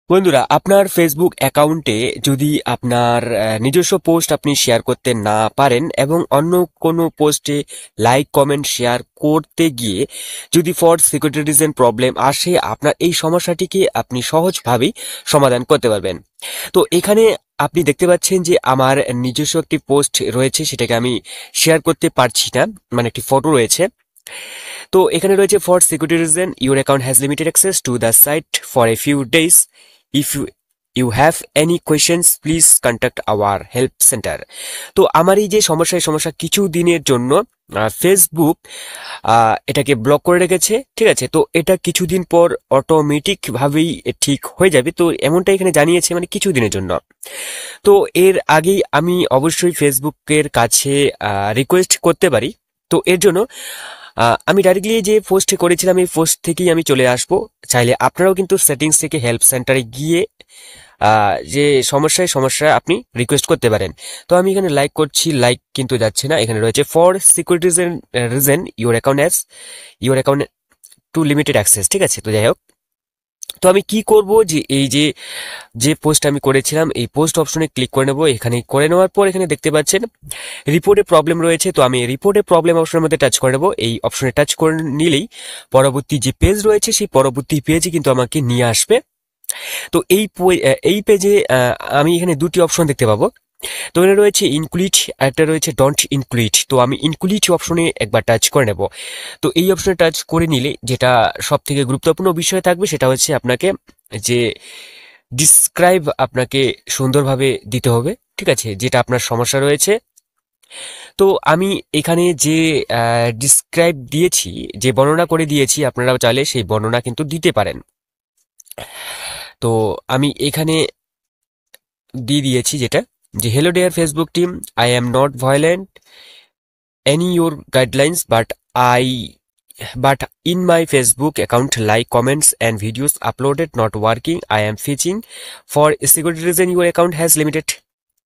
বন্ধুরা, আপনার ফেসবুক অ্যাকাউন্টে যদি আপনার নিজস্ব পোস্ট আপনি শেয়ার করতে না পারেন এবং অন্য কোনো পোস্টে লাইক কমেন্ট শেয়ার করতে গিয়ে যদি ফর সিকিউরিটি রিজন প্রবলেম আসে, আপনার এই সমস্যাটিকে আপনি সহজভাবেই সমাধান করতে পারবেন। তো এখানে আপনি দেখতে পাচ্ছেন যে আমার নিজস্ব একটি পোস্ট রয়েছে, সেটাকে আমি শেয়ার করতে পারছি না, মানে একটি ফটো রয়েছে। তো এখানে রয়েছে for security reason your account has limited access to the site for a few days. If you have any questions please contact our help center. তো আমার এই যে সমস্যা কিছু দিনের জন্য ফেসবুক এটাকে ব্লক করে রেখেছে, ঠিক আছে। তো এটা কিছুদিন পর অটোমেটিক ভাবেই ঠিক হয়ে যাবে, তো এমনটা এখানে জানিয়েছে, মানে কিছু দিনের জন্য। তো এর আগেই আমি অবশ্যই ফেসবুকের কাছে রিকোয়েস্ট করতে পারি। তো এর জন্য আমি ডাইরেক্টলি যে পোস্ট করেছিলাম এই পোস্ট থেকেই আমি চলে আসব। চাইলে আপনারাও কিন্তু সেটিংস থেকে হেল্প সেন্টারে গিয়ে যে সমস্যা আপনি রিকোয়েস্ট করতে পারেন। তো আমি এখানে লাইক করছি, লাইক কিন্তু যাচ্ছে না। এখানে রয়েছে for security reason your account two limited access, ঠিক আছে। তো যাই হোক, তো আমি কি করব, যে এই যে যে পোস্ট আমি করেছিলাম এই পোস্ট অপশনে ক্লিক করে নেব। এখানে করে নেওয়ার পর এখানে দেখতে পাচ্ছেন রিপোর্টে প্রবলেম রয়েছে, তো আমি রিপোর্টে প্রবলেম অপশনের মধ্যে টাচ করে নেব। এই অপশনে টাচ করে নিলেই পরবর্তী যে পেজ রয়েছে সেই পরবর্তী পেজে কিন্তু আমাকে নিয়ে আসবে। তো এই পেজে আমি এখানে দুটি অপশন দেখতে পাবো। তো এখানে রয়েছে ইনক্লুড, একটা রয়েছে ডোন্ট ইনক্লুড। তো আমি ইনক্লুড অপশনে একবার টাচ করে নেব। তো এই অপশনে টাচ করে নিলে যেটা সব থেকে গুরুত্বপূর্ণ বিষয় থাকবে সেটা হচ্ছে আপনাকে যে ডিসক্রাইব আপনাকে সুন্দরভাবে দিতে হবে, ঠিক আছে, যেটা আপনার সমস্যা রয়েছে। তো আমি এখানে যে ডিসক্রাইব দিয়েছি, যে বর্ণনা করে দিয়েছি, আপনারাও চাইলে সেই বর্ণনা কিন্তু দিতে পারেন। তো আমি এখানে দিয়ে দিয়েছি যেটা, যে hello dear Facebook team, I am not violent any your guidelines, but in my Facebook account like comments and videos uploaded not working. I am fetching for security reason your account has limited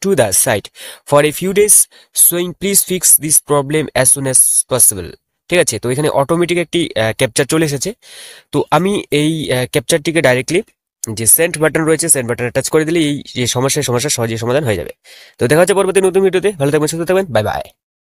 to the site for a few days, showing please fix this problem as soon as possible। ঠিক আছে, তো এখানে automatic একটি capture চলে এসেছে। তো আমি এই ক্যাপচারটিকে ডাইরেক্টলি যে সেন্ড বাটন রয়েছে সেন্ড বাটনে টাচ করে দিলে এই যে সমস্যা সহজেই সমাধান হয়ে যাবে। তো দেখা হচ্ছে পরবর্তী নতুন ভিডিওতে। ভালো থাকবেন, সুস্থ থাকবেন, বাই বাই।